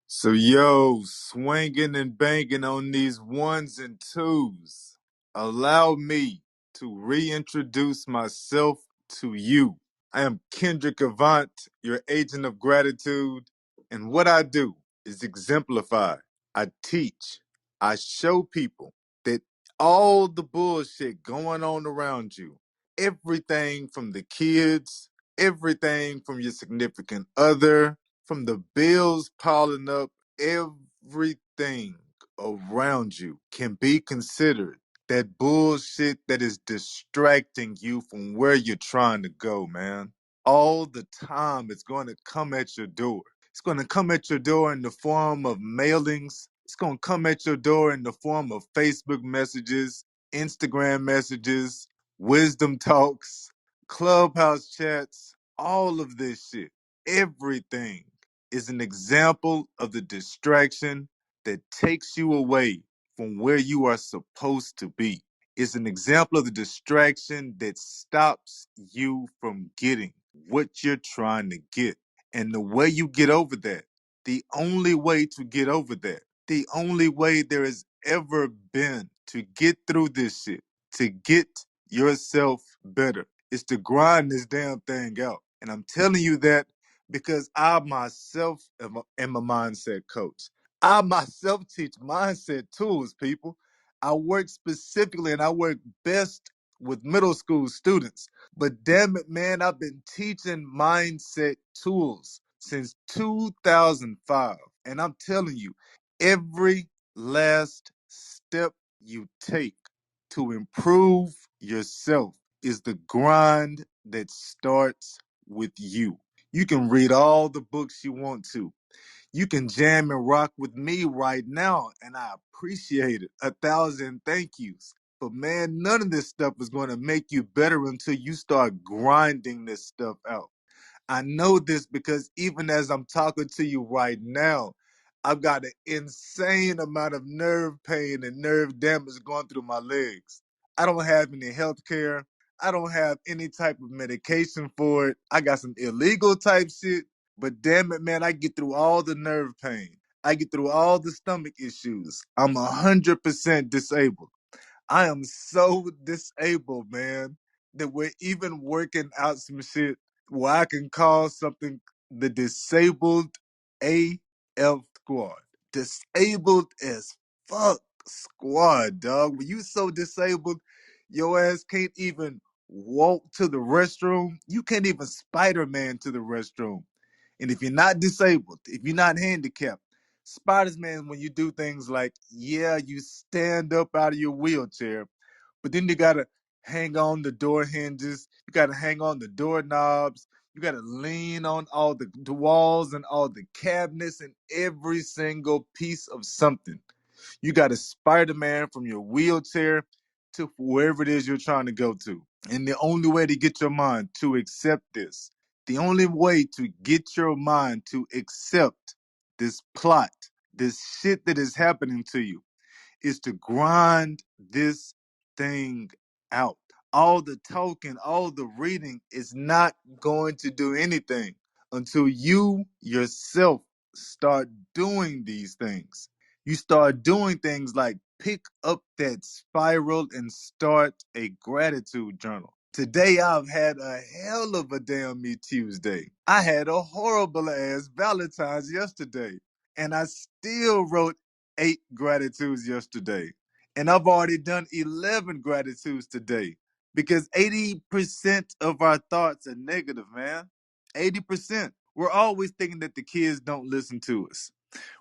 So, yo, swinging and banging on these ones and twos. Allow me to reintroduce myself to you. I am Kendrick Avant, your agent of gratitude. And what I do is exemplify. I teach. I show people that all the bullshit going on around you, everything from the kids, everything from your significant other, from the bills piling up, everything around you can be considered that bullshit that is distracting you from where you're trying to go, man. All the time, it's going to come at your door. It's going to come at your door in the form of mailings. It's going to come at your door in the form of Facebook messages, Instagram messages, wisdom talks, clubhouse chats, all of this shit. Everything is an example of the distraction that takes you away from where you are supposed to be. It's an example of the distraction that stops you from getting what you're trying to get. And the way you get over that, the only way to get over that, the only way there has ever been to get through this shit, to get yourself better, is to grind this damn thing out. And I'm telling you that because I myself am a mindset coach. I myself teach mindset tools, people. I work specifically and I work best with middle school students. But damn it, man, I've been teaching mindset tools since 2005. And I'm telling you, every last step you take to improve yourself is the grind that starts with you. You can read all the books you want to. You can jam and rock with me right now, and I appreciate it. 1,000 thank yous. But man, none of this stuff is going to make you better until you start grinding this stuff out. I know this because even as I'm talking to you right now, I've got an insane amount of nerve pain and nerve damage going through my legs. I don't have any health care. I don't have any type of medication for it. I got some illegal type shit, but damn it, man, I get through all the nerve pain. I get through all the stomach issues. I'm 100% disabled. I am so disabled, man, that we're even working out some shit where I can call something the disabled AF squad. Disabled as fuck squad, dog. When you so disabled, your ass can't even walk to the restroom. You can't even Spider-Man to the restroom. And if you're not disabled, if you're not handicapped, Spider-Man, when you do things like, yeah, you stand up out of your wheelchair, but then you gotta hang on the door hinges, you gotta hang on the doorknobs, you gotta lean on all the walls and all the cabinets and every single piece of something. You gotta Spider-Man from your wheelchair to wherever it is you're trying to go to. And the only way to get your mind to accept this, the only way to get your mind to accept this plot, this shit that is happening to you, is to grind this thing out. All the talking, all the reading is not going to do anything until you yourself start doing these things. You start doing things like pick up that spiral and start a gratitude journal. Today I've had a hell of a damn me Tuesday. I had a horrible ass Valentine's yesterday. And I still wrote 8 gratitudes yesterday. And I've already done 11 gratitudes today because 80% of our thoughts are negative, man. 80%. We're always thinking that the kids don't listen to us.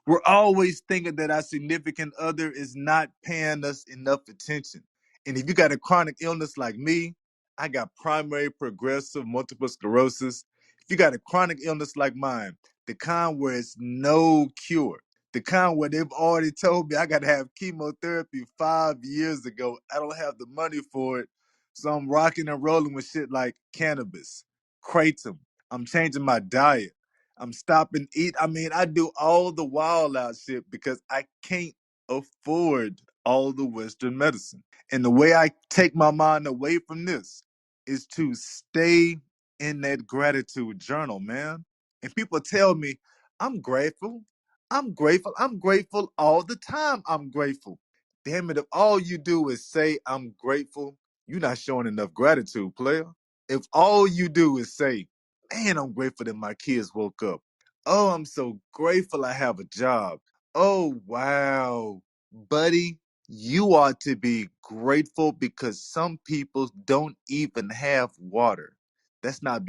We're always thinking that our significant other is not paying us enough attention. And if you got a chronic illness like me, I got primary progressive multiple sclerosis. If you got a chronic illness like mine, the kind where it's no cure, the kind where they've already told me I got to have chemotherapy 5 years ago, I don't have the money for it. So I'm rocking and rolling with shit like cannabis, kratom. I'm changing my diet. I'm stopping eat. I mean, I do all the wild out shit because I can't afford all the Western medicine. And the way I take my mind away from this is to stay in that gratitude journal, man. And people tell me, I'm grateful. I'm grateful. I'm grateful all the time. I'm grateful. Damn it, if all you do is say I'm grateful, you're not showing enough gratitude, player. If all you do is say, man, I'm grateful that my kids woke up. Oh, I'm so grateful I have a job. Oh, wow. Buddy, you ought to be grateful because some people don't even have water. That's not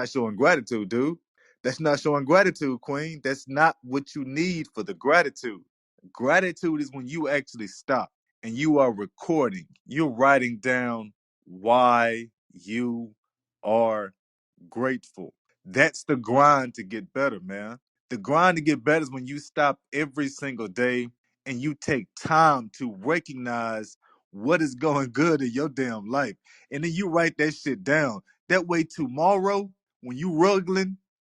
showing gratitude, dude. That's not showing gratitude, Queen. That's not what you need for the gratitude. Gratitude is when you actually stop and you are recording. You're writing down why you are grateful. That's the grind to get better, man. The grind to get better is when you stop every single day and you take time to recognize what is going good in your damn life. And then you write that shit down. That way, tomorrow, when you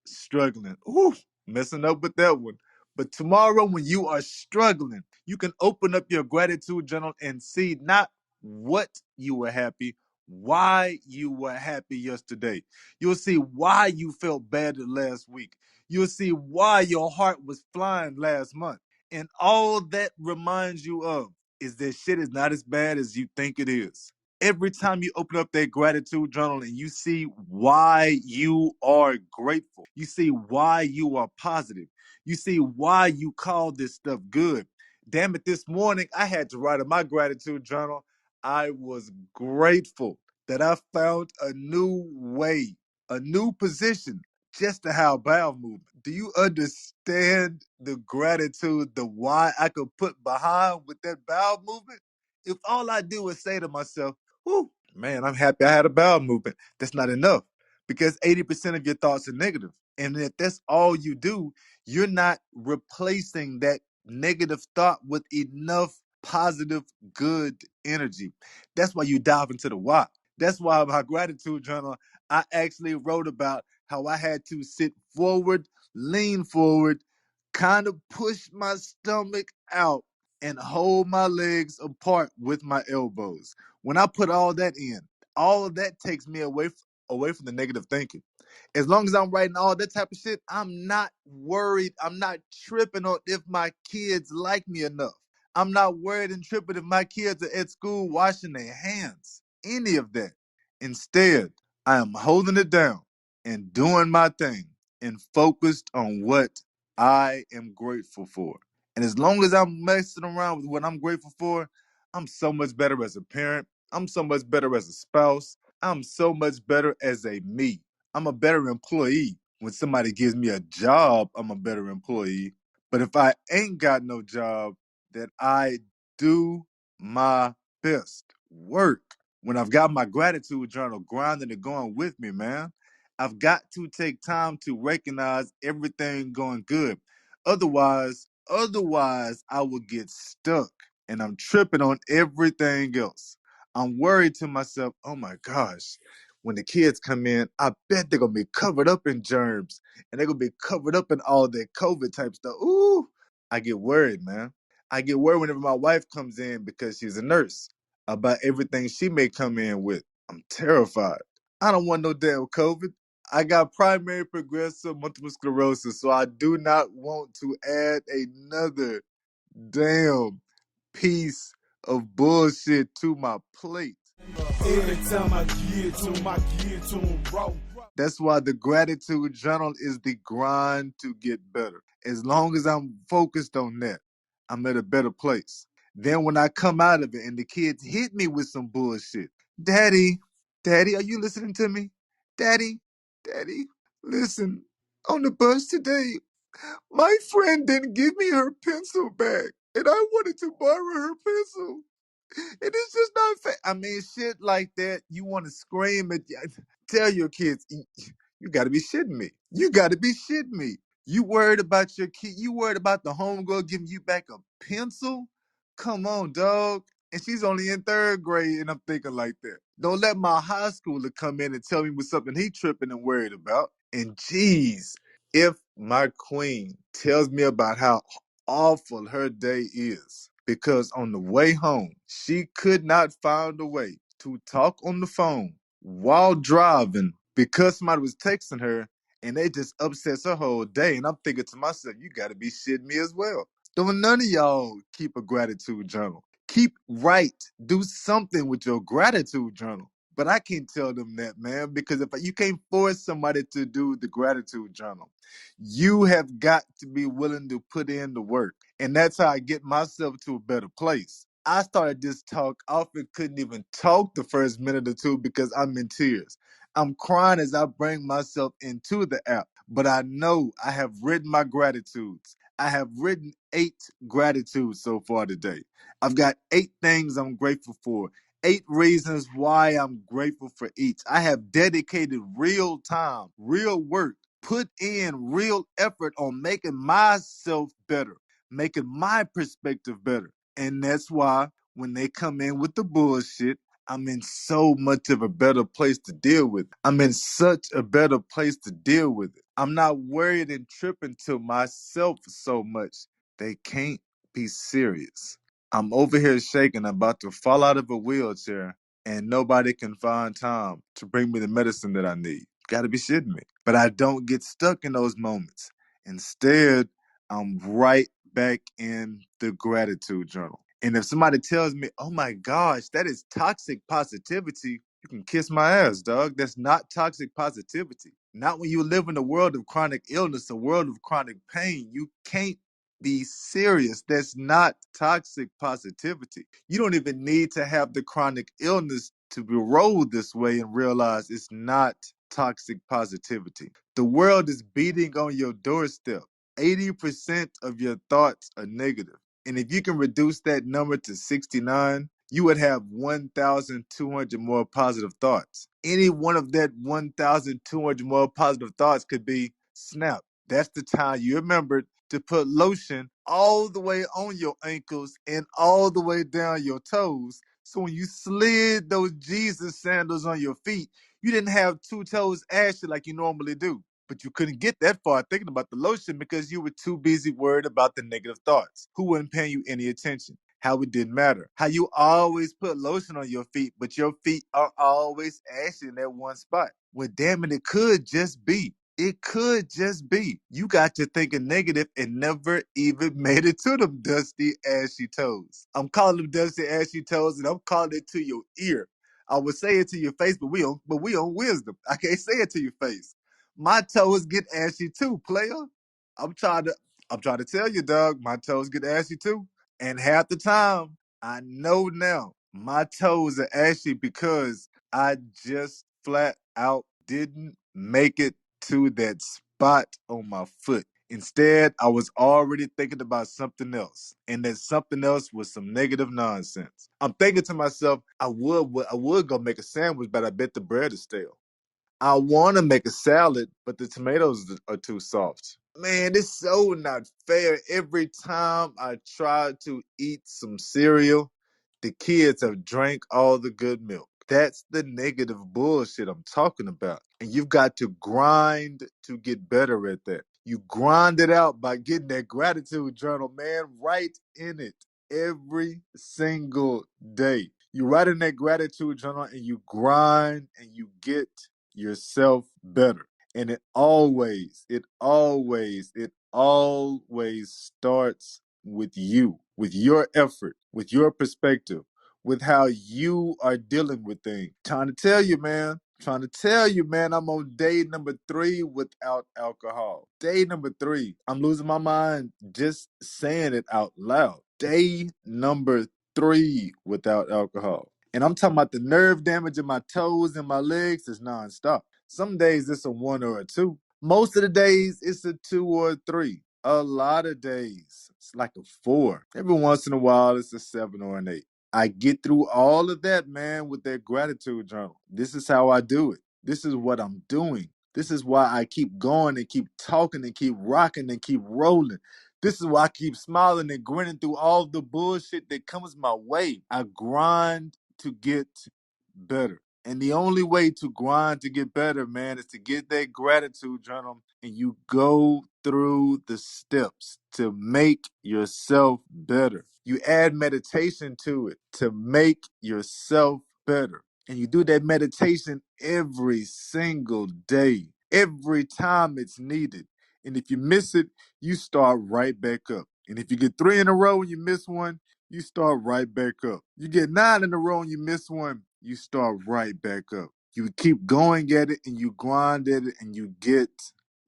struggling, ooh, messing up with that one. But tomorrow, when you are struggling, you can open up your gratitude journal and see not what you were happy, why you were happy yesterday. You'll see why you felt bad last week. You'll see why your heart was flying last month. And all that reminds you of is that shit is not as bad as you think it is. Every time you open up that gratitude journal and you see why you are grateful, you see why you are positive, you see why you call this stuff good. Damn it, this morning I had to write in my gratitude journal. I was grateful that I found a new way, a new position just to have bowel movement. Do you understand the gratitude, the why I could put behind with that bowel movement? If all I do is say to myself, whew, man, I'm happy I had a bowel movement, that's not enough because 80% of your thoughts are negative. And if that's all you do, you're not replacing that negative thought with enough positive, good energy. That's why you dive into the why. That's why my gratitude journal, I actually wrote about how I had to sit forward, lean forward, kind of push my stomach out and hold my legs apart with my elbows. When I put all that in, all of that takes me away from the negative thinking. As long as I'm writing all that type of shit, I'm not worried. I'm not tripping on if my kids like me enough. I'm not worried and tripping if my kids are at school washing their hands. Any of that. Instead, I am holding it down and doing my thing and focused on what I am grateful for. And as long as I'm messing around with what I'm grateful for, I'm so much better as a parent. I'm so much better as a spouse. I'm so much better as a me. I'm a better employee. When somebody gives me a job, I'm a better employee. But if I ain't got no job, then I do my best work. When I've got my gratitude journal grinding and going with me, man, I've got to take time to recognize everything going good. Otherwise, I will get stuck and I'm tripping on everything else. I'm worried to myself, oh my gosh, when the kids come in, I bet they're gonna be covered up in germs and they're gonna be covered up in all that COVID type stuff. Ooh, I get worried, man. I get worried whenever my wife comes in because she's a nurse about everything she may come in with. I'm terrified. I don't want no damn COVID. I got primary progressive multiple sclerosis, so I do not want to add another damn piece of bullshit to my plate. Every time I get to raw. That's why the gratitude journal is the grind to get better. As long as I'm focused on that, I'm at a better place. Then when I come out of it and the kids hit me with some bullshit, Daddy, Daddy, are you listening to me? Daddy, Daddy, listen, on the bus today, my friend didn't give me her pencil back, and I wanted to borrow her pencil. And it's just not fair. I mean, shit like that, you want to scream at, tell your kids, you got to be shitting me. You got to be shitting me. You worried about your kid? You worried about the homegirl giving you back a pencil? Come on, dog. And she's only in third grade, and I'm thinking like that. Don't let my high schooler come in and tell me what's something he tripping and worried about. And geez, if my queen tells me about how awful her day is, because on the way home, she could not find a way to talk on the phone while driving because somebody was texting her, And they just upsets her whole day. And I'm thinking to myself, you got to be shitting me as well. Don't none of y'all keep a gratitude journal. Keep right. Do something with your gratitude journal. But I can't tell them that, man, because if you can't force somebody to do the gratitude journal, you have got to be willing to put in the work. And that's how I get myself to a better place. I started this talk off and couldn't even talk the first minute or two because I'm in tears. I'm crying as I bring myself into the app, but I know I have written my gratitudes. I have written 8 gratitudes so far today. I've got 8 things I'm grateful for, 8 reasons why I'm grateful for each. I have dedicated real time, real work, put in real effort on making myself better, making my perspective better. And that's why when they come in with the bullshit, I'm in so much of a better place to deal with it. I'm in such a better place to deal with it. I'm not worried and tripping to myself so much. They can't be serious. I'm over here shaking, about to fall out of a wheelchair, and nobody can find time to bring me the medicine that I need. Gotta be shitting me. But I don't get stuck in those moments. Instead, I'm right back in the gratitude journal. And if somebody tells me, oh my gosh, that is toxic positivity, you can kiss my ass, dog. That's not toxic positivity. Not when you live in a world of chronic illness, a world of chronic pain. You can't be serious. That's not toxic positivity. You don't even need to have the chronic illness to be rolled this way and realize it's not toxic positivity. The world is beating on your doorstep. 80% of your thoughts are negative. And if you can reduce that number to 69, you would have 1,200 more positive thoughts. Any one of that 1,200 more positive thoughts could be snap. That's the time you remembered to put lotion all the way on your ankles and all the way down your toes. So when you slid those Jesus sandals on your feet, you didn't have 2 toes ashy like you normally do. But you couldn't get that far thinking about the lotion because you were too busy worried about the negative thoughts. Who wasn't paying you any attention? How it didn't matter. How you always put lotion on your feet, but your feet are always ashy in that one spot. Well, damn it, it could just be. It could just be. You got to thinking negative and never even made it to them dusty, ashy toes. I'm calling them dusty, ashy toes, and I'm calling it to your ear. I would say it to your face, but we on wisdom. I can't say it to your face. My toes get ashy too, player. I'm trying to I'm trying to tell you, dog, my toes get ashy too. And half the time, I know now my toes are ashy because I just flat out didn't make it to that spot on my foot. Instead, I was already thinking about something else, and that something else was some negative nonsense. I'm thinking to myself, I would go make a sandwich, but I bet the bread is stale. I want to make a salad, but the tomatoes are too soft. Man, it's so not fair. Every time I try to eat some cereal, the kids have drank all the good milk. That's the negative bullshit I'm talking about. And you've got to grind to get better at that. You grind it out by getting that gratitude journal, man, right in it every single day. You write in that gratitude journal and you grind and you get yourself better. And it always starts with you, with your effort, with your perspective, with how you are dealing with things. Trying to tell you, man. Trying to tell you, man, I'm on day number 3 without alcohol. Day number 3. I'm losing my mind just saying it out loud. Day number 3 without alcohol. And I'm talking about the nerve damage in my toes and my legs is nonstop. Some days it's a 1 or a 2. Most of the days it's a 2 or a 3. A lot of days it's like a 4. Every once in a while it's a 7 or an 8. I get through all of that, man, with that gratitude journal. This is how I do it. This is what I'm doing. This is why I keep going and keep talking and keep rocking and keep rolling. This is why I keep smiling and grinning through all the bullshit that comes my way. I grind to get better. And the only way to grind to get better, man, is to get that gratitude journal and you go through the steps to make yourself better. You add meditation to it to make yourself better. And you do that meditation every single day. every time it's needed. And if you miss it, you start right back up. And if you get 3 in a row and you miss one, you start right back up. You get 9 in a row and you miss one, you start right back up. You keep going at it and you grind at it and you get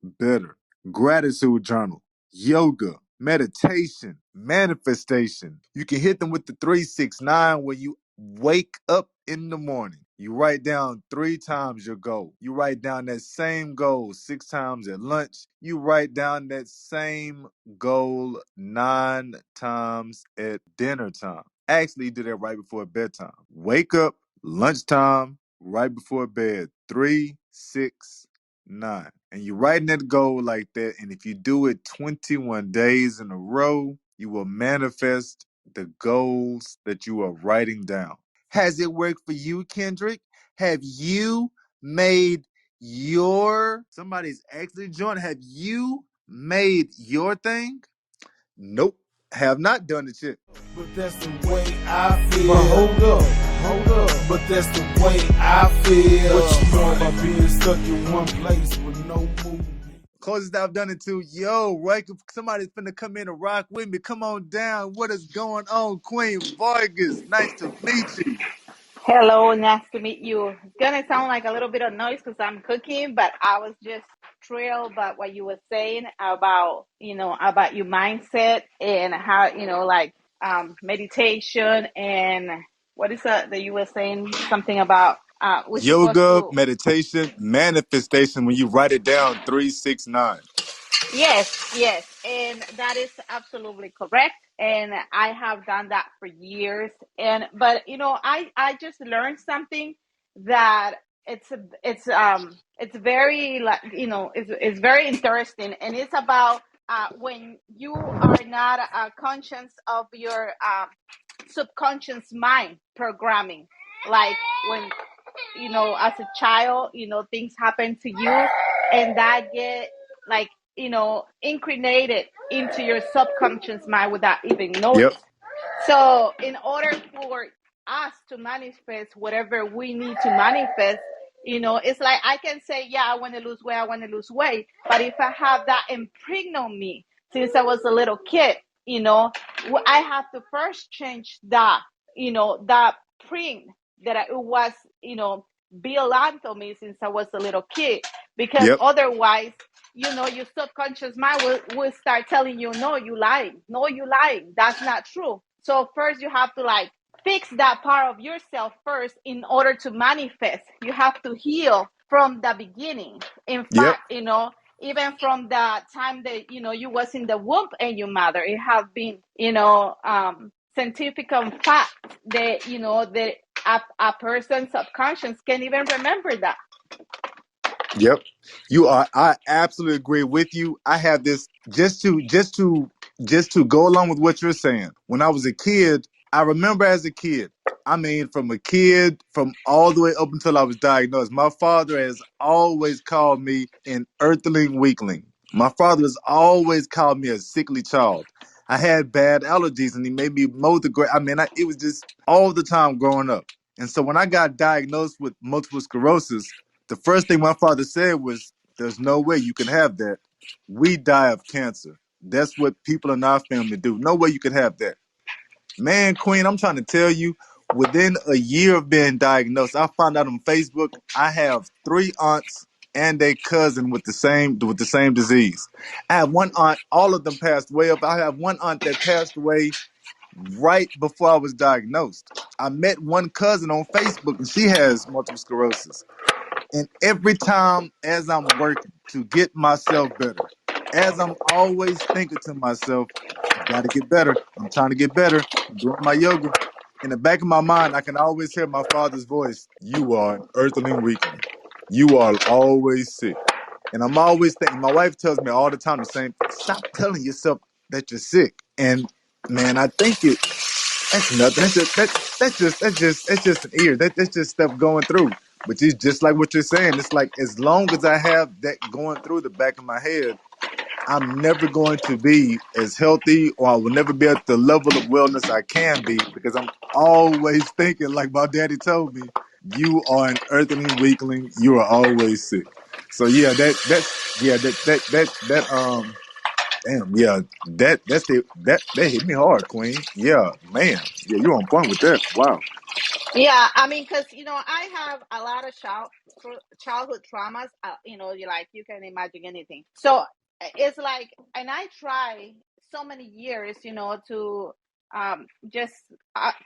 better. Gratitude journal, yoga, meditation, manifestation. You can hit them with the 369 when you wake up in the morning. You write down 3 times your goal. You write down that same goal 6 times at lunch. You write down that same goal 9 times at dinner time. Actually, you do that right before bedtime. Wake up, lunchtime, right before bed. 3, 6, 9. And you're writing that goal like that. And if you do it 21 days in a row, you will manifest the goals that you are writing down. Has it worked for you, Kendrick? Have you made somebody's actually joined? Have you made your thing? Nope. Have not done it yet. But that's the way I feel. But hold up. But that's the way I feel. What you know about being stuck in one place with no movement? Closest I've done it to, yo, right? Somebody's finna come in and rock with me. Come on down. What is going on, Queen Vargas? Nice to meet you. Hello, nice to meet you. It's gonna sound like a little bit of noise because I'm cooking, but I was just thrilled about what you were saying about, about your mindset and how, meditation and what is that you were saying something about we're supposed Yoga, to. meditation, manifestation. When you write it down, 369. Yes, yes, and that is absolutely correct. And I have done that for years. But I just learned something that it's very like it's very interesting, and it's about when you are not conscious of your subconscious mind programming, like when as a child, things happen to you and that get like, incarnated into your subconscious mind without even Yep. knowing. So in order for us to manifest whatever we need to manifest, it's like I can say, yeah, I want to lose weight, I want to lose weight. But if I have that impregnated on me since I was a little kid, I have to first change that, that print that it was, built onto me since I was a little kid. Because Yep. otherwise, your subconscious mind will start telling you, no, you lying. No, you lying. That's not true. So first you have to like fix that part of yourself first in order to manifest. You have to heal from the beginning. In Yep. fact, even from the time that, you was in the womb and your mother, it have been, scientific fact that, that a person's subconscious can even remember that. Yep. I absolutely agree with you. I have this just to go along with what you're saying. When I was a kid, I remember as a kid, I mean from a kid from all the way up until I was diagnosed, my father has always called me an earthling weakling. My father has always called me a sickly child. I had bad allergies and he made me mow the grass. I mean, it was just all the time growing up. And so when I got diagnosed with multiple sclerosis, the first thing my father said was, "There's no way you can have that. We die of cancer. That's what people in our family do. No way you can have that." Man, Queen, I'm trying to tell you, within a year of being diagnosed, I found out on Facebook I have 3 aunts and a cousin with the same disease. I have one aunt, all of them passed away. I have one aunt that passed away right before I was diagnosed. I met one cousin on Facebook and she has multiple sclerosis. And every time as I'm working to get myself better, as I'm always thinking to myself, I got to get better. I'm trying to get better. I'm doing my yoga. In the back of my mind, I can always hear my father's voice. You are an earthling weakling. You are always sick. And I'm always thinking, my wife tells me all the time the same thing. Stop telling yourself that you're sick. And man, I think that's nothing. That's just an ear. That's just stuff going through. But it's just like what you're saying. It's like as long as I have that going through the back of my head, I'm never going to be as healthy, or I will never be at the level of wellness I can be, because I'm always thinking, like my daddy told me, you are an earthling weakling. You are always sick. So yeah, that damn, yeah, that hit me hard, Queen. Yeah, man. Yeah, you're on point with that. Wow. Yeah, I mean, because I have a lot of childhood traumas. You like you can imagine anything. So it's like, and I try so many years, to just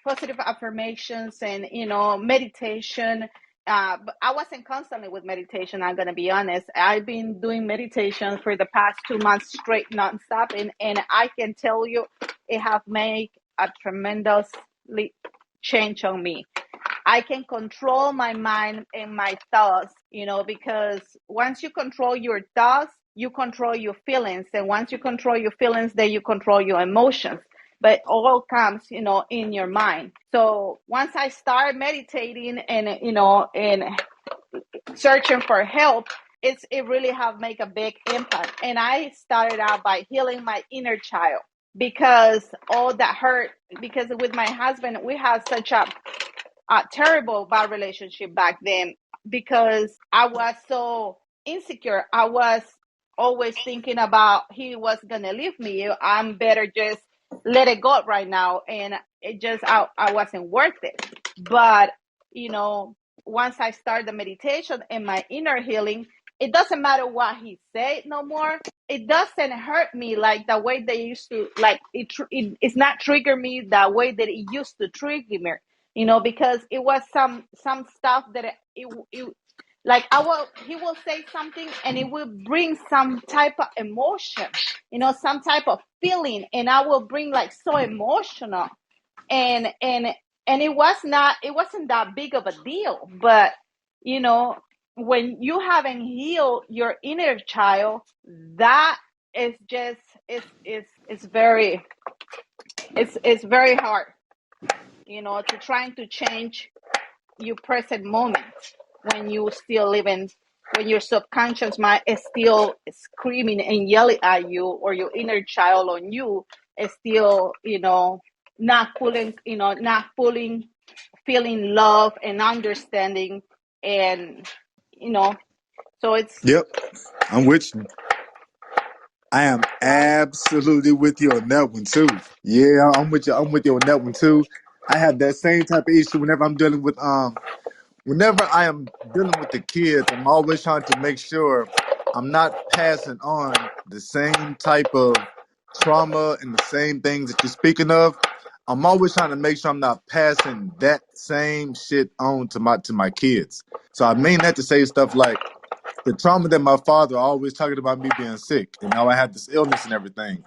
positive affirmations and meditation. But I wasn't constantly with meditation. I'm gonna be honest. I've been doing meditation for the past 2 months straight, nonstop, and I can tell you, it have made a tremendously change on me. I can control my mind and my thoughts, because once you control your thoughts, you control your feelings. And once you control your feelings, then you control your emotions. But all comes, in your mind. So once I start meditating and searching for help, it really have make a big impact. And I started out by healing my inner child, because all that hurt, because with my husband, we had such a terrible bad relationship back then, because I was so insecure. I was always thinking about he was gonna leave me. I'm better just let it go right now, and I wasn't worth it. But you know, once I start the meditation and my inner healing, it doesn't matter what he said no more. It doesn't hurt me like the way they used to. Like it's not trigger me the way that it used to trigger me, because it was some stuff that it like he will say something and it will bring some type of emotion, some type of feeling, and I will bring like so emotional, and and and it wasn't that big of a deal. But you know when you haven't healed your inner child, that is just it's very it's very hard, to trying to change your present moment when you still living, when your subconscious mind is still screaming and yelling at you, or your inner child on you is still not fully feeling love and understanding. And you know so it's Yep, I'm with you. I am absolutely with you on that one too. Yeah, I'm with you. I'm with you on that one too. I have that same type of issue whenever I'm dealing with whenever I am dealing with the kids. I'm always trying to make sure I'm not passing on the same type of trauma and the same things that you're speaking of. I'm always trying to make sure I'm not passing that same shit on to my kids. So I mean that to say stuff like the trauma that my father always talking about me being sick, and now I have this illness and everything.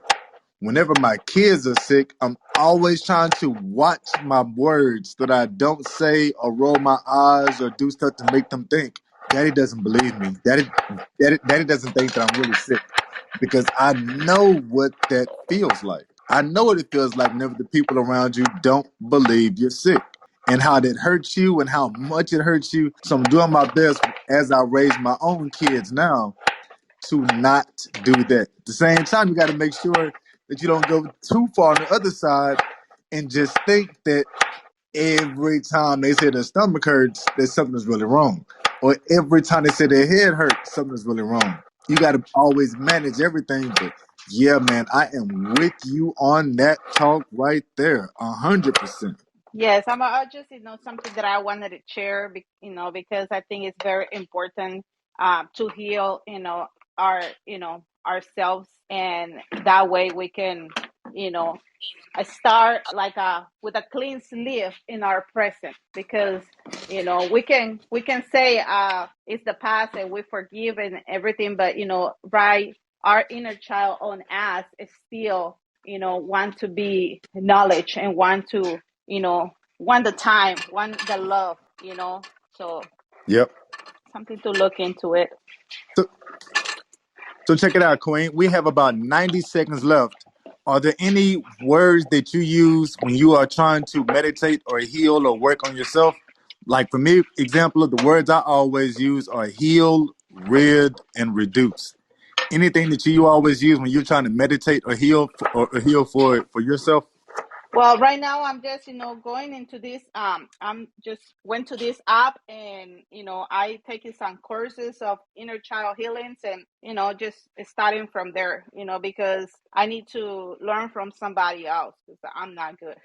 Whenever my kids are sick, I'm always trying to watch my words so that I don't say or roll my eyes or do stuff to make them think Daddy doesn't believe me. Daddy doesn't think that I'm really sick, because I know what that feels like. I know what it feels like whenever the people around you don't believe you're sick, and how that hurts you and how much it hurts you. So I'm doing my best as I raise my own kids now to not do that. At the same time, you got to make sure that you don't go too far on the other side and just think that every time they say their stomach hurts, that something's really wrong. Or every time they say their head hurts, something's really wrong. You got to always manage everything. But yeah, man, I am with you on that talk right there, 100%. Yes, I just something that I wanted to share, because I think it's very important to heal, ourselves, and that way we can, you know, start like with a clean sleeve in our present, because we can say it's the past and we forgive and everything, but right, our inner child on us is still want to be acknowledged and want to want the time, want the love, so Yep. something to look into it. So, So check it out, Queen. We have about 90 seconds left. Are there any words that you use when you are trying to meditate or heal or work on yourself? Like for me, example of the words I always use are heal, rid, and reduce. Anything that you always use when you're trying to meditate or heal or heal for yourself? Well, right now I'm just, going into this. I'm just went to this app, and I taking some courses of inner child healings, and just starting from there. Because I need to learn from somebody else because I'm not good.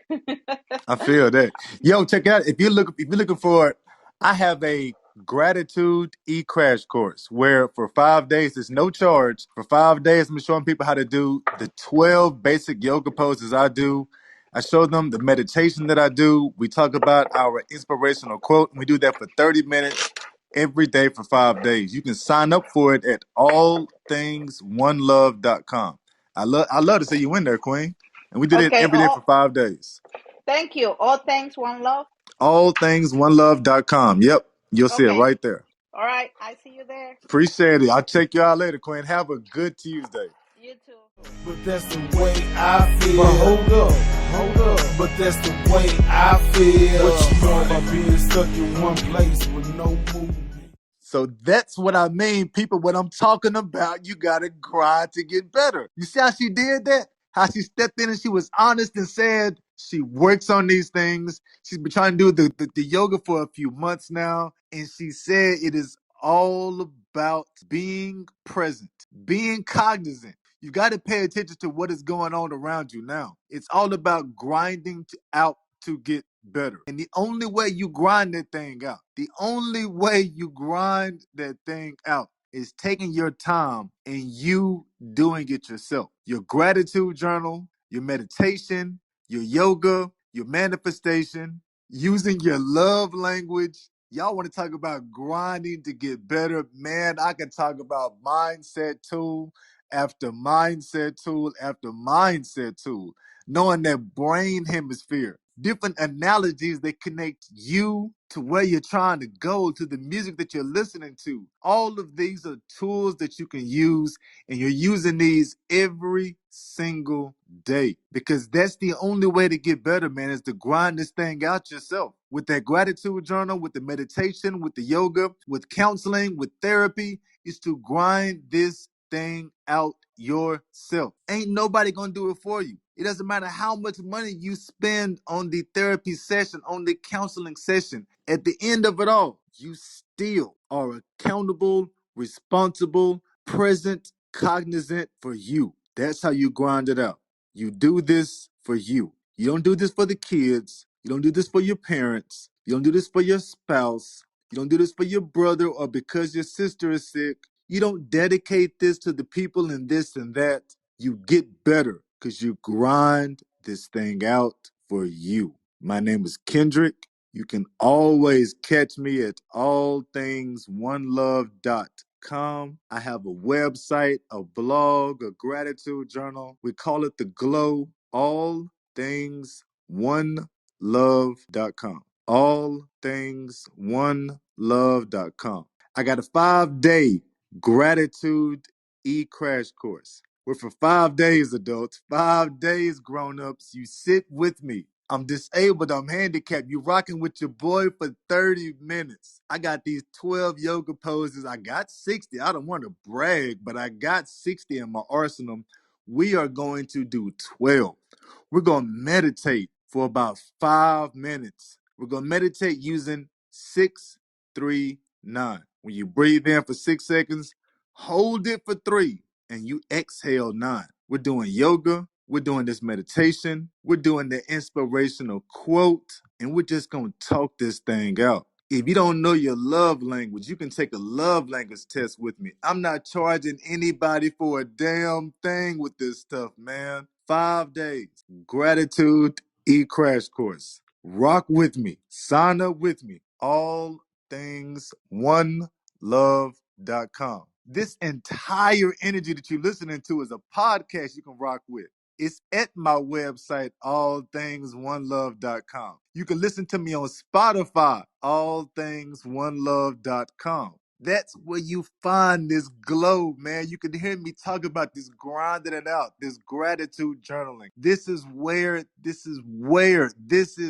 I feel that. Yo, check it out. If you're looking for it, I have a gratitude e-crash course where for 5 days there's no charge. For 5 days, I'm showing people how to do the 12 basic yoga poses I do. I show them the meditation that I do. We talk about our inspirational quote, and we do that for 30 minutes every day for 5 days. You can sign up for it at allthingsonelove.com. I love to see you in there, Queen. And we do that Okay. every day for 5 days. Thank you. All thanks, one love. Allthingsonelove.com. Yep. You'll see it Okay. right there. All right. I see you there. Appreciate it. I'll check you out later, Quinn. Have a good Tuesday. You too. But that's the way I feel. But hold up. But that's the way I feel. What you know about being stuck in one place with no movement? So that's what I mean, people. What I'm talking about, you gotta grind to get better. You see how she did that? How she stepped in and she was honest and said she works on these things. She's been trying to do the yoga for a few months now. And she said it is all about being present, being cognizant. You got to pay attention to what is going on around you now. It's all about grinding out to get better. And the only way you grind that thing out, the only way you grind that thing out is taking your time and you doing it yourself. Your gratitude journal, your meditation, your yoga, your manifestation, using your love language. Y'all want to talk about grinding to get better? Man, I can talk about mindset tool after mindset tool after mindset tool, knowing that brain hemisphere, different analogies that connect you to where you're trying to go, to the music that you're listening to. All of these are tools that you can use, and you're using these every single day because that's the only way to get better, man, is to grind this thing out yourself. With that gratitude journal, with the meditation, with the yoga, with counseling, with therapy, is to grind this thing out yourself. Ain't nobody gonna do it for you. It doesn't matter how much money you spend on the therapy session, on the counseling session. At the end of it all, you still are accountable, responsible, present, cognizant for you. That's how you grind it out. You do this for you. You don't do this for the kids. You don't do this for your parents. You don't do this for your spouse. You don't do this for your brother or because your sister is sick. You don't dedicate this to the people and this and that. You get better because you grind this thing out for you. My name is Kendrick. You can always catch me at allthingsonelove.com. I have a website, a blog, a gratitude journal. We call it The Glow. Allthingsonelove.com. Allthingsonelove.com. I got a 5-day gratitude e-crash course. We're for 5 days, adults, 5 days, grown-ups. You sit with me. I'm disabled, I'm handicapped. You rocking with your boy for 30 minutes. I got these 12 yoga poses. I got 60. I don't want to brag, but I got 60 in my arsenal. We are going to do 12. We're going to meditate for about 5 minutes. We're going to meditate using 639. When you breathe in for 6 seconds, hold it for 3, and you exhale 9. We're doing yoga. We're doing this meditation. We're doing the inspirational quote, and we're just going to talk this thing out. If you don't know your love language, you can take a love language test with me. I'm not charging anybody for a damn thing with this stuff, man. 5 days. Gratitude e-crash course. Rock with me. Sign up with me. Allthingsonelove.com. This entire energy that you're listening to is a podcast you can rock with. It's at my website, allthingsonelove.com. You can listen to me on Spotify, allthingsonelove.com. That's where you find this glow, man. You can hear me talk about this grinding it out, this gratitude journaling. This is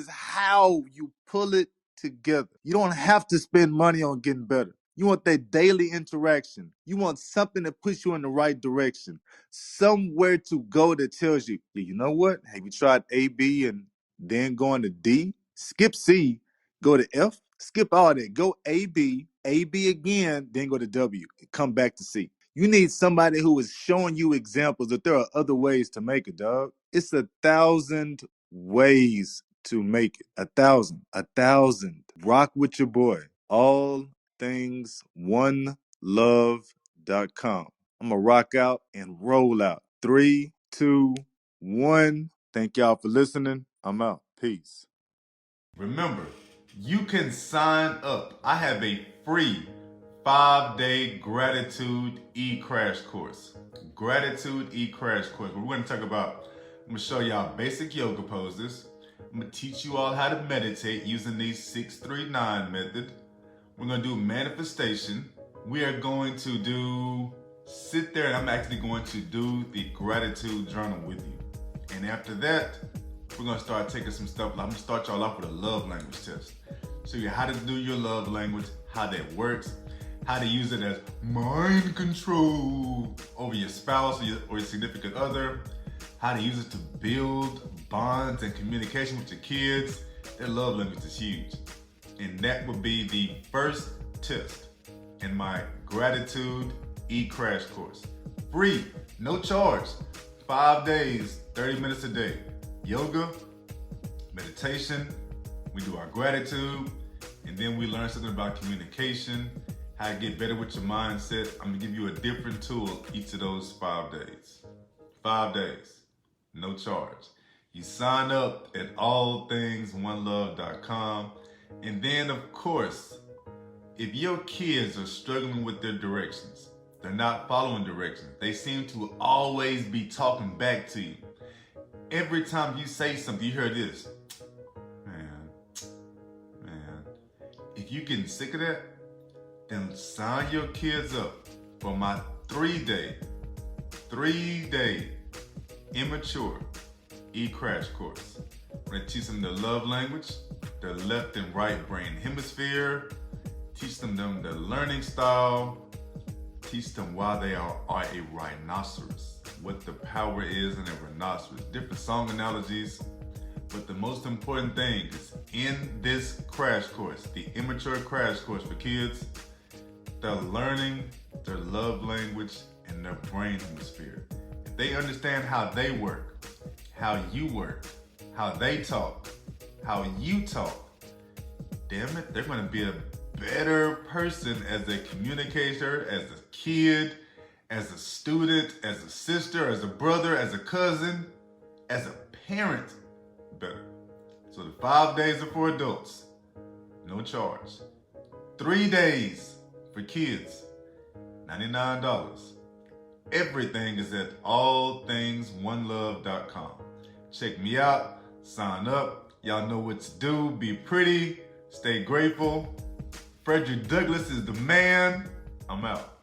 how you pull it together. You don't have to spend money on getting better. You want that daily interaction. You want something that puts you in the right direction. Somewhere to go that tells you, yeah, you know what? Have you tried A, B, and then going to D, skip C, go to F, skip all that, go A, B again, then go to W, and come back to C. You need somebody who is showing you examples that there are other ways to make it, dog. It's 1,000 ways to make it. 1,000. 1,000. Rock with your boy. All things onelove.com. I'm going to rock out and roll out. 3, 2, 1. Thank y'all for listening. I'm out. Peace. Remember, you can sign up. I have a free 5-day gratitude e-crash course. Gratitude e-crash course. We're going to talk about, I'm going to show y'all basic yoga poses. I'm going to teach you all how to meditate using the 639 method. We're going to do manifestation. We are going to sit there and I'm actually going to do the gratitude journal with you. And after that, we're going to start taking some stuff. I'm going to start y'all off with a love language test. Show you how to do your love language, how that works, how to use it as mind control over your spouse or your significant other, how to use it to build bonds and communication with your kids. Their love language is huge. And that would be the first test in my gratitude e-crash course. Free, no charge, 5 days, 30 minutes a day. Yoga, meditation, we do our gratitude, and then we learn something about communication, how to get better with your mindset. I'm gonna give you a different tool each of those 5 days. 5 days, no charge. You sign up at allthingsonelove.com. And then, of course, if your kids are struggling with their directions, they're not following directions, they seem to always be talking back to you. Every time you say something, you hear this. Man. If you're getting sick of that, then sign your kids up for my 3-day immature e-crash course. We're gonna teach them the love language, the left and right brain hemisphere, teach them the learning style, teach them why they are a rhinoceros, what the power is in a rhinoceros, different song analogies. But the most important thing is in this crash course, the immature crash course for kids, they're learning their love language and their brain hemisphere. If they understand how they work, how you work, how they talk, how you talk, damn it, they're gonna be a better person as a communicator, as a kid, as a student, as a sister, as a brother, as a cousin, as a parent, better. So the 5 days are for adults, no charge. 3 days for kids, $99. Everything is at allthingsonelove.com. Check me out, sign up. Y'all know what to do. Be pretty, stay grateful. Frederick Douglass is the man. I'm out.